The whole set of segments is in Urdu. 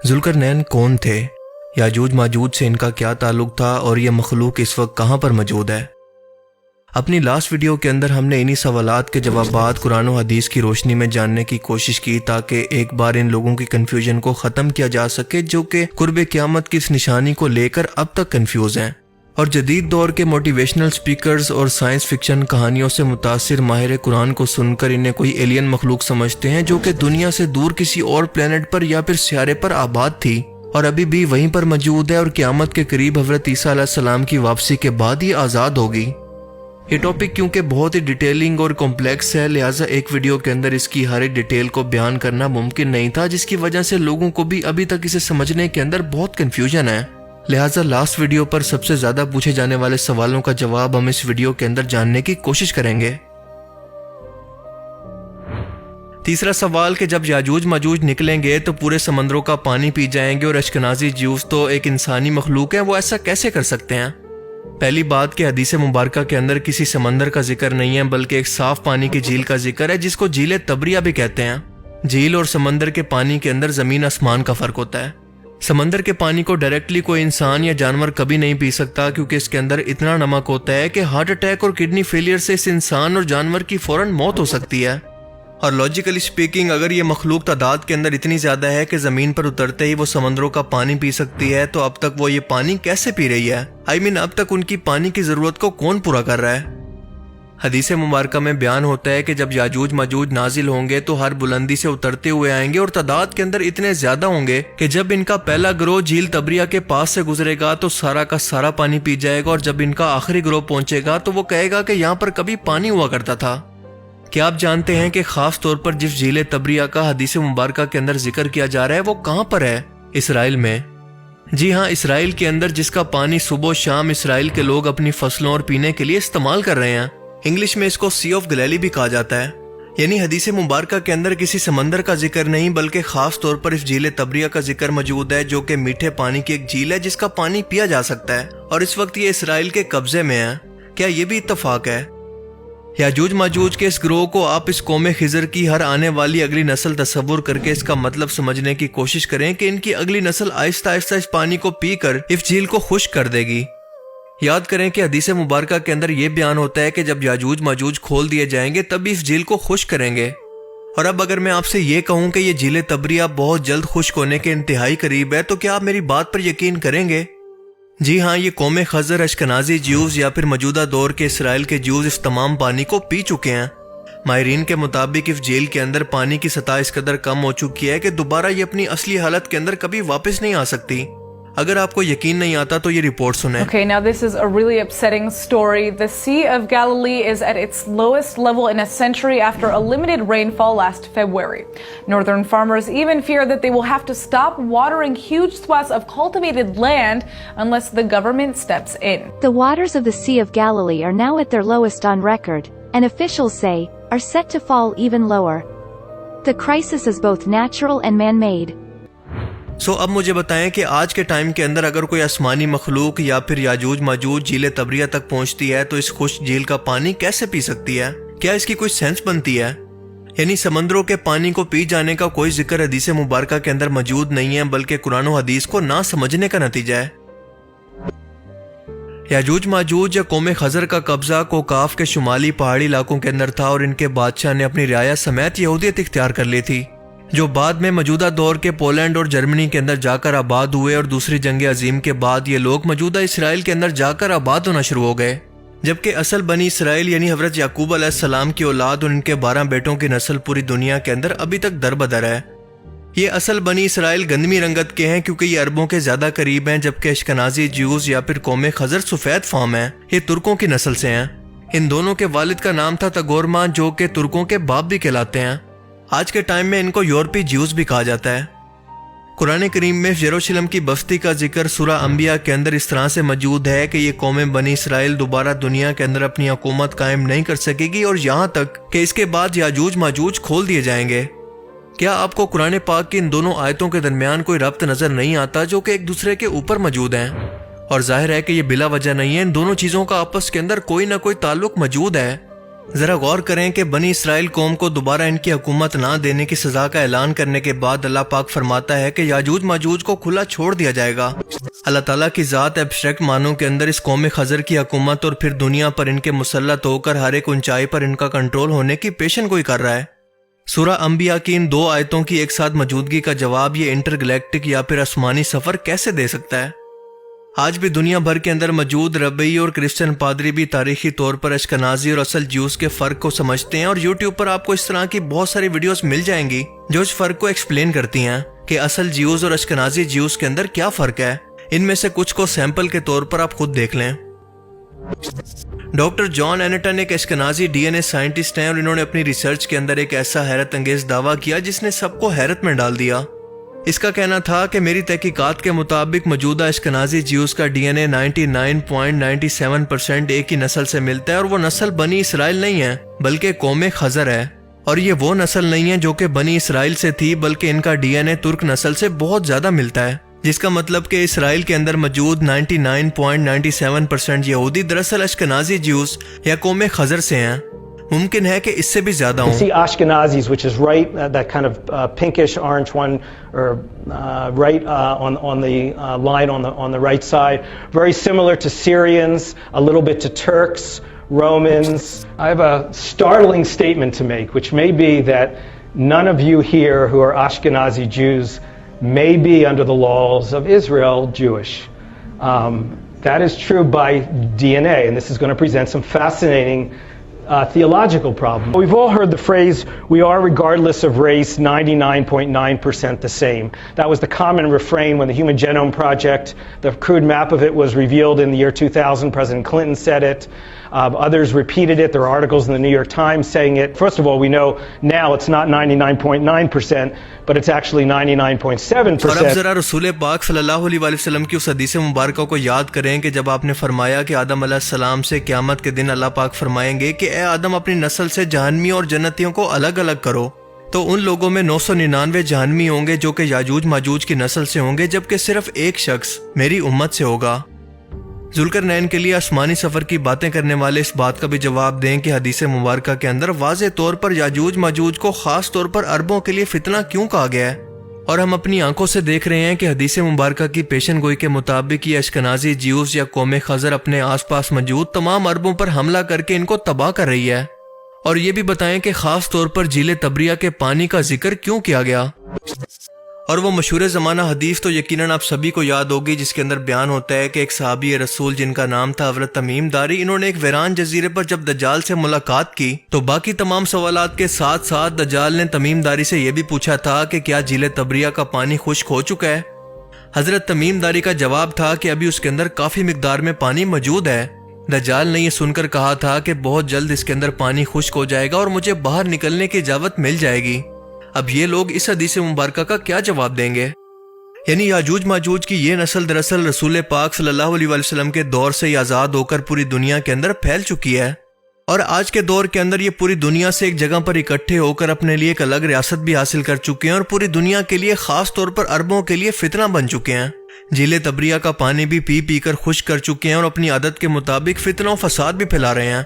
ذوالقرنین کون تھے؟ یاجوج ماجوج سے ان کا کیا تعلق تھا اور یہ مخلوق اس وقت کہاں پر موجود ہے؟ اپنی لاسٹ ویڈیو کے اندر ہم نے انہی سوالات کے جوابات قرآن و حدیث کی روشنی میں جاننے کی کوشش کی تاکہ ایک بار ان لوگوں کی کنفیوژن کو ختم کیا جا سکے جو کہ قرب قیامت کی اس نشانی کو لے کر اب تک کنفیوز ہیں، اور جدید دور کے موٹیویشنل سپیکرز اور سائنس فکشن کہانیوں سے متاثر ماہر قرآن کو سن کر انہیں کوئی ایلین مخلوق سمجھتے ہیں جو کہ دنیا سے دور کسی اور پلینٹ پر یا پھر سیارے پر آباد تھی اور ابھی بھی وہیں پر موجود ہے اور قیامت کے قریب حضرت عیسیٰ علیہ السلام کی واپسی کے بعد یہ آزاد ہوگی۔ یہ ٹاپک کیونکہ بہت ہی ڈیٹیلنگ اور کمپلیکس ہے، لہٰذا ایک ویڈیو کے اندر اس کی ہر ایک ڈیٹیل کو بیان کرنا ممکن نہیں تھا، جس کی وجہ سے لوگوں کو بھی ابھی تک اسے سمجھنے کے اندر بہت کنفیوژن ہے۔ لہٰذا لاسٹ ویڈیو پر سب سے زیادہ پوچھے جانے والے سوالوں کا جواب ہم اس ویڈیو کے اندر جاننے کی کوشش کریں گے۔ تیسرا سوال کہ جب یاجوج ماجوج نکلیں گے تو پورے سمندروں کا پانی پی جائیں گے اور اشکنازی جیوز تو ایک انسانی مخلوق ہیں، وہ ایسا کیسے کر سکتے ہیں؟ پہلی بات کہ حدیث مبارکہ کے اندر کسی سمندر کا ذکر نہیں ہے بلکہ ایک صاف پانی کی جھیل کا ذکر ہے جس کو جھیل تبریہ بھی کہتے ہیں۔ جھیل اور سمندر کے پانی کے اندر زمین آسمان کا فرق ہوتا ہے۔ سمندر کے پانی کو ڈائریکٹلی کوئی انسان یا جانور کبھی نہیں پی سکتا کیونکہ اس کے اندر اتنا نمک ہوتا ہے کہ ہارٹ اٹیک اور کڈنی فیلئر سے اس انسان اور جانور کی فوراً موت ہو سکتی ہے۔ اور لاجیکلی سپیکنگ اگر یہ مخلوق تعداد کے اندر اتنی زیادہ ہے کہ زمین پر اترتے ہی وہ سمندروں کا پانی پی سکتی ہے تو اب تک وہ یہ پانی کیسے پی رہی ہے؟ اب تک ان کی پانی کی ضرورت کو کون پورا کر رہا ہے؟ حدیث مبارکہ میں بیان ہوتا ہے کہ جب یاجوج ماجوج نازل ہوں گے تو ہر بلندی سے اترتے ہوئے آئیں گے اور تعداد کے اندر اتنے زیادہ ہوں گے کہ جب ان کا پہلا گروہ جھیل تبریہ کے پاس سے گزرے گا تو سارا کا سارا پانی پی جائے گا، اور جب ان کا آخری گروہ پہنچے گا تو وہ کہے گا کہ یہاں پر کبھی پانی ہوا کرتا تھا۔ کیا آپ جانتے ہیں کہ خاص طور پر جس جھیل تبریہ کا حدیث مبارکہ کے اندر ذکر کیا جا رہا ہے وہ کہاں پر ہے؟ اسرائیل میں۔ جی ہاں، اسرائیل کے اندر، جس کا پانی صبح و شام اسرائیل کے لوگ اپنی فصلوں اور پینے کے لیے استعمال کر رہے ہیں۔ انگلش میں اس کو سی آف گلیلی بھی کہا جاتا ہے۔ یعنی حدیث مبارکہ کے اندر کسی سمندر کا ذکر نہیں بلکہ خاص طور پر اس جھیل تبریہ کا ذکر موجود ہے جو کہ میٹھے پانی کی ایک جھیل ہے جس کا پانی پیا جا سکتا ہے، اور اس وقت یہ اسرائیل کے قبضے میں ہے۔ کیا یہ بھی اتفاق ہے؟ یاجوج ماجوج کے اس گروہ کو آپ اس قوم خضر کی ہر آنے والی اگلی نسل تصور کر کے اس کا مطلب سمجھنے کی کوشش کریں کہ ان کی اگلی نسل آہستہ آہستہ اس پانی کو پی کر اس جھیل کو خشک کر دے گی۔ یاد کریں کہ حدیث مبارکہ کے اندر یہ بیان ہوتا ہے کہ جب یاجوج ماجوج کھول دیے جائیں گے تب اس جھیل کو خشک کریں گے۔ اور اب اگر میں آپ سے یہ کہوں کہ یہ جھیل تبریہ بہت جلد خشک ہونے کے انتہائی قریب ہے تو کیا آپ میری بات پر یقین کریں گے؟ جی ہاں، یہ قوم خضر، اشکنازی جیوز یا پھر موجودہ دور کے اسرائیل کے جیوز اس تمام پانی کو پی چکے ہیں۔ ماہرین کے مطابق اس جھیل کے اندر پانی کی سطح اس قدر کم ہو چکی ہے کہ دوبارہ یہ اپنی اصلی حالت کے اندر کبھی واپس نہیں آ سکتی۔ اگر آپ کو یقین نہیں آتا تو یہ رپورٹ سنیں۔ Okay, now this is a really upsetting story. The Sea of Galilee is at its lowest level in a century after a limited rainfall last February. Northern farmers even fear that they will have to stop watering huge swaths of cultivated land unless the government steps in. The waters of the Sea of Galilee are now at their lowest on record, and officials say, are set to fall even lower. The crisis is both natural and man-made. اب مجھے بتائیں کہ آج کے ٹائم کے اندر اگر کوئی آسمانی مخلوق یا پھر یاجوج ماجوج جھیل تبریہ تک پہنچتی ہے تو اس خشک جھیل کا پانی کیسے پی سکتی ہے؟ کیا اس کی کوئی سینس بنتی ہے؟ یعنی سمندروں کے پانی کو پی جانے کا کوئی ذکر حدیث مبارکہ کے اندر موجود نہیں ہے بلکہ قرآن و حدیث کو نہ سمجھنے کا نتیجہ ہے۔ یاجوج ماجوج یا قوم خضر کا قبضہ کوکاف کے شمالی پہاڑی علاقوں کے اندر تھا، اور ان کے بادشاہ نے اپنی رعایا سمیت یہودیت اختیار کر لی تھی، جو بعد میں موجودہ دور کے پولینڈ اور جرمنی کے اندر جا کر آباد ہوئے، اور دوسری جنگ عظیم کے بعد یہ لوگ موجودہ اسرائیل کے اندر جا کر آباد ہونا شروع ہو گئے، جبکہ اصل بنی اسرائیل یعنی حضرت یعقوب علیہ السلام کی اولاد اور ان کے 12 بیٹوں کی نسل پوری دنیا کے اندر ابھی تک در بدر ہے۔ یہ اصل بنی اسرائیل گندمی رنگت کے ہیں کیونکہ یہ عربوں کے زیادہ قریب ہیں، جبکہ اشکنازی جیوز یا پھر قوم خضر سفید فام ہیں، یہ ترکوں کی نسل سے ہیں۔ ان دونوں کے والد کا نام تھا تگورما جو کہ ترکوں کے باپ بھی کہلاتے ہیں۔ آج کے ٹائم میں ان کو یورپی جیوز بھی کہا جاتا ہے۔ قرآن کریم میں یروشلم کی بستی کا ذکر سورہ انبیاء کے اندر اس طرح سے موجود ہے کہ یہ قوم بنی اسرائیل دوبارہ دنیا کے اندر اپنی حکومت قائم نہیں کر سکے گی، اور یہاں تک کہ اس کے بعد یاجوج ماجوج کھول دیے جائیں گے۔ کیا آپ کو قرآن پاک کی ان دونوں آیتوں کے درمیان کوئی ربط نظر نہیں آتا جو کہ ایک دوسرے کے اوپر موجود ہیں؟ اور ظاہر ہے کہ یہ بلا وجہ نہیں ہے، ان دونوں چیزوں کا آپس کے اندر کوئی نہ کوئی تعلق موجود ہے۔ ذرا غور کریں کہ بنی اسرائیل قوم کو دوبارہ ان کی حکومت نہ دینے کی سزا کا اعلان کرنے کے بعد اللہ پاک فرماتا ہے کہ یاجوج ماجوج کو کھلا چھوڑ دیا جائے گا۔ اللہ تعالیٰ کی ذات ایبسٹریکٹ معنوں کے اندر اس قوم خضر کی حکومت اور پھر دنیا پر ان کے مسلط ہو کر ہر ایک اونچائی پر ان کا کنٹرول ہونے کی پیشن گوئی کر رہا ہے۔ سورہ انبیاء کی ان 2 آیتوں کی ایک ساتھ موجودگی کا جواب یہ انٹرگلیکٹک یا پھر آسمانی سفر کیسے دے سکتا ہے؟ آج بھی دنیا بھر کے اندر موجود ربعی اور کرسچن پادری بھی تاریخی طور پر اشکنازی اور اصل جیوز کے فرق کو سمجھتے ہیں، اور یوٹیوب پر آپ کو اس طرح کی بہت ساری ویڈیوز مل جائیں گی جو اس فرق کو ایکسپلین کرتی ہیں کہ اصل جیوز اور اشکنازی جیوز کے اندر کیا فرق ہے۔ ان میں سے کچھ کو سیمپل کے طور پر آپ خود دیکھ لیں۔ ڈاکٹر جان اینٹن ایک اشکنازی ڈی این اے سائنٹسٹ ہیں، اور انہوں نے اپنی ریسرچ کے اندر ایک ایسا حیرت انگیز دعویٰ کیا جس نے سب کو حیرت میں ڈال دیا۔ اس کا کہنا تھا کہ میری تحقیقات کے مطابق موجودہ اشکنازی جیوز کا ڈی این اے 99.97% ایک ہی نسل سے ملتا ہے، اور وہ نسل بنی اسرائیل نہیں ہے بلکہ قوم خضر ہے، اور یہ وہ نسل نہیں ہے جو کہ بنی اسرائیل سے تھی، بلکہ ان کا ڈی این اے ترک نسل سے بہت زیادہ ملتا ہے، جس کا مطلب کہ اسرائیل کے اندر موجود 99.97% یہودی دراصل اشکنازی جیوز یا قوم خضر سے ہیں۔ ممکن ہے کہ اس سے بھی زیادہ ہوں۔ You see Ashkenazis, which is right, that kind of pinkish orange one, or right on the line on the right side, very similar to Syrians, a little bit to Turks, Romans. I have a startling statement to make, which may be that none of you here who are Ashkenazi Jews may be under the laws of Israel Jewish. That is true by DNA, and this is going to present some fascinating theological problem. We've all heard the phrase, we are regardless of race 99.9% the same. That was the common refrain when the Human Genome Project, the crude map of it was revealed in the year 2000. President Clinton said it. Others repeated it. There are articles in the New York Times saying it. First of all, we know now it's not 99.9%, but it's actually 99.7%. اور اب ذرا رسول پاک صلی اللہ علیہ وآلہ وسلم کی اس حدیث مبارکہ کو یاد کریں کہ جب آپ نے فرمایا کہ آدم علیہ السلام سے قیامت کے دن اللہ پاک فرمائیں گے کہ اے آدم اپنی نسل سے جہنمی اور جنتیوں کو الگ الگ کرو، تو ان لوگوں میں 999 جہنمی ہوں گے جو کہ یاجوج ماجوج کی نسل سے ہوں گے، جبکہ صرف ایک شخص میری امت سے ہوگا۔ ذوالقرنین کے لیے آسمانی سفر کی باتیں کرنے والے اس بات کا بھی جواب دیں کہ حدیث مبارکہ کے اندر واضح طور پر یاجوج ماجوج کو خاص طور پر عربوں کے لیے فتنہ کیوں کہا گیا ہے، اور ہم اپنی آنکھوں سے دیکھ رہے ہیں کہ حدیث مبارکہ کی پیشن گوئی کے مطابق یہ اشکنازی جیوز یا قوم خضر اپنے آس پاس موجود تمام عربوں پر حملہ کر کے ان کو تباہ کر رہی ہے۔ اور یہ بھی بتائیں کہ خاص طور پر جھیل تبریہ کے پانی کا ذکر کیوں کیا گیا۔ اور وہ مشہور زمانہ حدیث تو یقیناً آپ سبھی کو یاد ہوگی جس کے اندر بیان ہوتا ہے کہ ایک صحابی رسول جن کا نام تھا حضرت تمیم داری، انہوں نے ایک ویران جزیرے پر جب دجال سے ملاقات کی تو باقی تمام سوالات کے ساتھ ساتھ دجال نے تمیم داری سے یہ بھی پوچھا تھا کہ کیا جھیل تبریہ کا پانی خشک ہو چکا ہے۔ حضرت تمیم داری کا جواب تھا کہ ابھی اس کے اندر کافی مقدار میں پانی موجود ہے۔ دجال نے یہ سن کر کہا تھا کہ بہت جلد اس کے اندر پانی خشک ہو جائے گا اور مجھے باہر نکلنے کی اجازت مل جائے گی۔ اب یہ لوگ اس حدیث مبارکہ کا کیا جواب دیں گے؟ یعنی یاجوج ماجوج کی یہ نسل دراصل رسول پاک صلی اللہ علیہ وآلہ وسلم کے دور سے ہی آزاد ہو کر پوری دنیا کے اندر پھیل چکی ہے، اور آج کے دور کے اندر یہ پوری دنیا سے ایک جگہ پر اکٹھے ہو کر اپنے لیے ایک الگ ریاست بھی حاصل کر چکے ہیں، اور پوری دنیا کے لیے خاص طور پر عربوں کے لیے فتنہ بن چکے ہیں۔ جھیل تبریہ کا پانی بھی پی پی کر خشک کر چکے ہیں اور اپنی عادت کے مطابق فتنہ و فساد بھی پھیلا رہے ہیں۔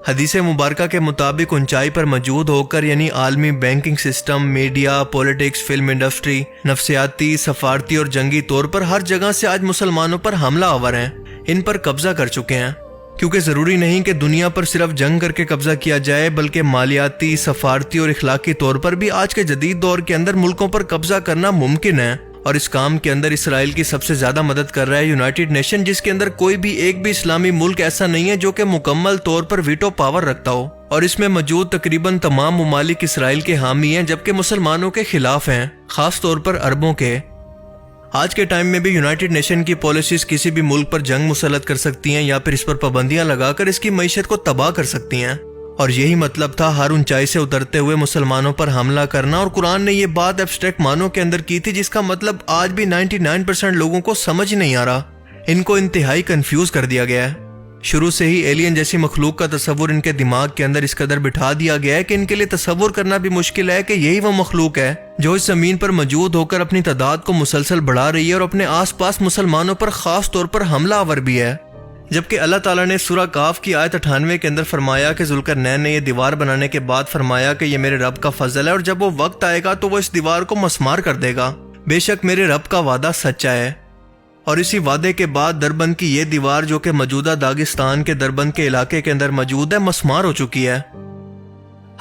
حدیث مبارکہ کے مطابق اونچائی پر موجود ہو کر یعنی عالمی banking system, media, politics, film industry, نفسیاتی، سفارتی اور جنگی طور پر ہر جگہ سے آج مسلمانوں پر حملہ آور ہیں، ان پر قبضہ کر چکے ہیں، کیونکہ ضروری نہیں کہ دنیا پر صرف جنگ کر کے قبضہ کیا جائے، بلکہ مالیاتی، سفارتی اور اخلاقی طور پر بھی آج کے جدید دور کے اندر ملکوں پر قبضہ کرنا ممکن ہے۔ اور اس کام کے اندر اسرائیل کی سب سے زیادہ مدد کر رہا ہے یونائٹڈ نیشن، جس کے اندر کوئی بھی ایک بھی اسلامی ملک ایسا نہیں ہے جو کہ مکمل طور پر ویٹو پاور رکھتا ہو، اور اس میں موجود تقریباً تمام ممالک اسرائیل کے حامی ہیں جبکہ مسلمانوں کے خلاف ہیں، خاص طور پر عربوں کے۔ آج کے ٹائم میں بھی یونائٹڈ نیشن کی پالیسیز کسی بھی ملک پر جنگ مسلط کر سکتی ہیں یا پھر اس پر پابندیاں لگا کر اس کی معیشت کو تباہ کر سکتی ہیں، اور یہی مطلب تھا ہر اونچائی سے اترتے ہوئے مسلمانوں پر حملہ کرنا۔ اور قرآن نے یہ بات ایبسٹریکٹ معنوں کے اندر کی تھی جس کا مطلب آج بھی 99% لوگوں کو سمجھ نہیں آ رہا، ان کو انتہائی کنفیوز کر دیا گیا ہے۔ شروع سے ہی ایلین جیسی مخلوق کا تصور ان کے دماغ کے اندر اس قدر بٹھا دیا گیا ہے کہ ان کے لیے تصور کرنا بھی مشکل ہے کہ یہی وہ مخلوق ہے جو اس زمین پر موجود ہو کر اپنی تعداد کو مسلسل بڑھا رہی ہے اور اپنے آس پاس مسلمانوں پر خاص طور پر حملہ آور بھی ہے۔ جبکہ اللہ تعالیٰ نے سورہ کاف کی آیت 98 کے اندر فرمایا کہ ذوالقرنین نے یہ دیوار بنانے کے بعد فرمایا کہ یہ میرے رب کا فضل ہے اور جب وہ وقت آئے گا تو وہ اس دیوار کو مسمار کر دے گا، بے شک میرے رب کا وعدہ سچا ہے۔ اور اسی وعدے کے بعد دربند کی یہ دیوار جو کہ موجودہ داغستان کے دربند کے علاقے کے اندر موجود ہے مسمار ہو چکی ہے۔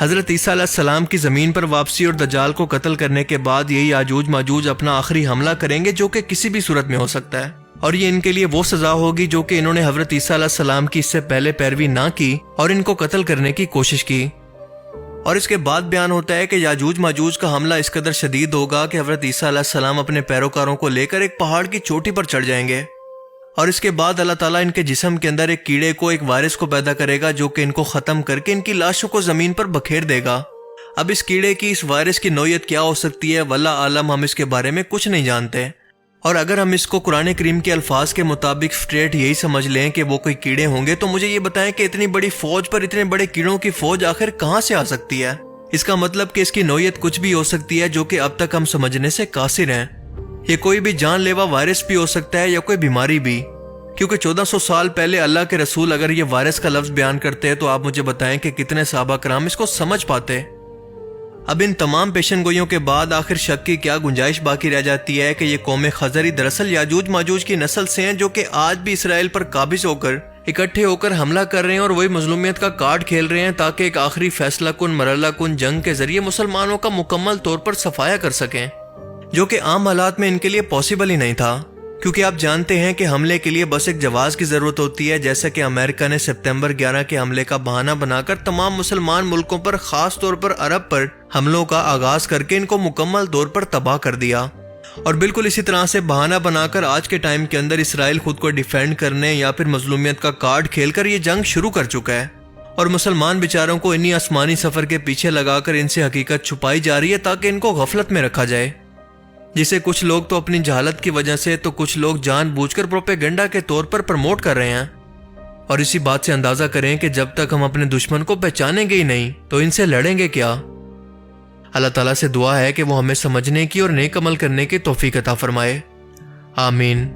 حضرت عیسیٰ علیہ السلام کی زمین پر واپسی اور دجال کو قتل کرنے کے بعد یہی یاجوج ماجوج اپنا آخری حملہ کریں گے جو کہ کسی بھی صورت میں ہو سکتا ہے، اور یہ ان کے لیے وہ سزا ہوگی جو کہ انہوں نے حضرت عیسیٰ علیہ السلام کی اس سے پہلے پیروی نہ کی اور ان کو قتل کرنے کی کوشش کی۔ اور اس کے بعد بیان ہوتا ہے کہ یاجوج ماجوج کا حملہ اس قدر شدید ہوگا کہ حضرت عیسیٰ علیہ السلام اپنے پیروکاروں کو لے کر ایک پہاڑ کی چوٹی پر چڑھ جائیں گے، اور اس کے بعد اللہ تعالیٰ ان کے جسم کے اندر ایک کیڑے کو، ایک وائرس کو پیدا کرے گا جو کہ ان کو ختم کر کے ان کی لاشوں کو زمین پر بکھیر دے گا۔ اب اس کیڑے کی، اس وائرس کی نوعیت کیا ہو سکتی ہے واللہ عالم، ہم اس کے بارے میں کچھ نہیں جانتے، اور اگر ہم اس کو قرآن کریم کے الفاظ کے مطابق اسٹریٹ یہی سمجھ لیں کہ وہ کوئی کیڑے ہوں گے، تو مجھے یہ بتائیں کہ اتنی بڑی فوج پر اتنے بڑے کیڑوں کی فوج آخر کہاں سے آ سکتی ہے؟ اس کا مطلب کہ اس کی نوعیت کچھ بھی ہو سکتی ہے جو کہ اب تک ہم سمجھنے سے قاصر ہیں۔ یہ کوئی بھی جان لیوا وائرس بھی ہو سکتا ہے یا کوئی بیماری بھی، کیونکہ 1400 سال پہلے اللہ کے رسول اگر یہ وائرس کا لفظ بیان کرتے ہیں تو آپ مجھے بتائیں کہ کتنے صحابہ کرام اس کو سمجھ پاتے۔ اب ان تمام پیشن گوئیوں کے بعد آخر شک کی کیا گنجائش باقی رہ جاتی ہے کہ یہ قوم خزری دراصل یاجوج ماجوج کی نسل سے ہیں جو کہ آج بھی اسرائیل پر قابض ہو کر اکٹھے ہو کر حملہ کر رہے ہیں اور وہی مظلومیت کا کارڈ کھیل رہے ہیں تاکہ ایک آخری فیصلہ کن مرحلہ کن جنگ کے ذریعے مسلمانوں کا مکمل طور پر صفایا کر سکیں، جو کہ عام حالات میں ان کے لیے پاسبل ہی نہیں تھا، کیونکہ آپ جانتے ہیں کہ حملے کے لیے بس ایک جواز کی ضرورت ہوتی ہے، جیسا کہ امریکہ نے سپتمبر 11 کے حملے کا بہانہ بنا کر تمام مسلمان ملکوں پر، خاص طور پر عرب پر حملوں کا آغاز کر کے ان کو مکمل طور پر تباہ کر دیا۔ اور بالکل اسی طرح سے بہانہ بنا کر آج کے ٹائم کے اندر اسرائیل خود کو ڈیفینڈ کرنے یا پھر مظلومیت کا کارڈ کھیل کر یہ جنگ شروع کر چکا ہے، اور مسلمان بیچاروں کو انہی آسمانی سفر کے پیچھے لگا کر ان سے حقیقت چھپائی جا رہی ہے تاکہ ان کو غفلت میں رکھا جائے، جسے کچھ لوگ تو اپنی جہالت کی وجہ سے تو کچھ لوگ جان بوجھ کر پروپیگنڈا کے طور پر پروموٹ کر رہے ہیں۔ اور اسی بات سے اندازہ کریں کہ جب تک ہم اپنے دشمن کو پہچانیں گے ہی نہیں تو ان سے لڑیں گے کیا؟ اللہ تعالیٰ سے دعا ہے کہ وہ ہمیں سمجھنے کی اور نیک عمل کرنے کی توفیق عطا فرمائے، آمین۔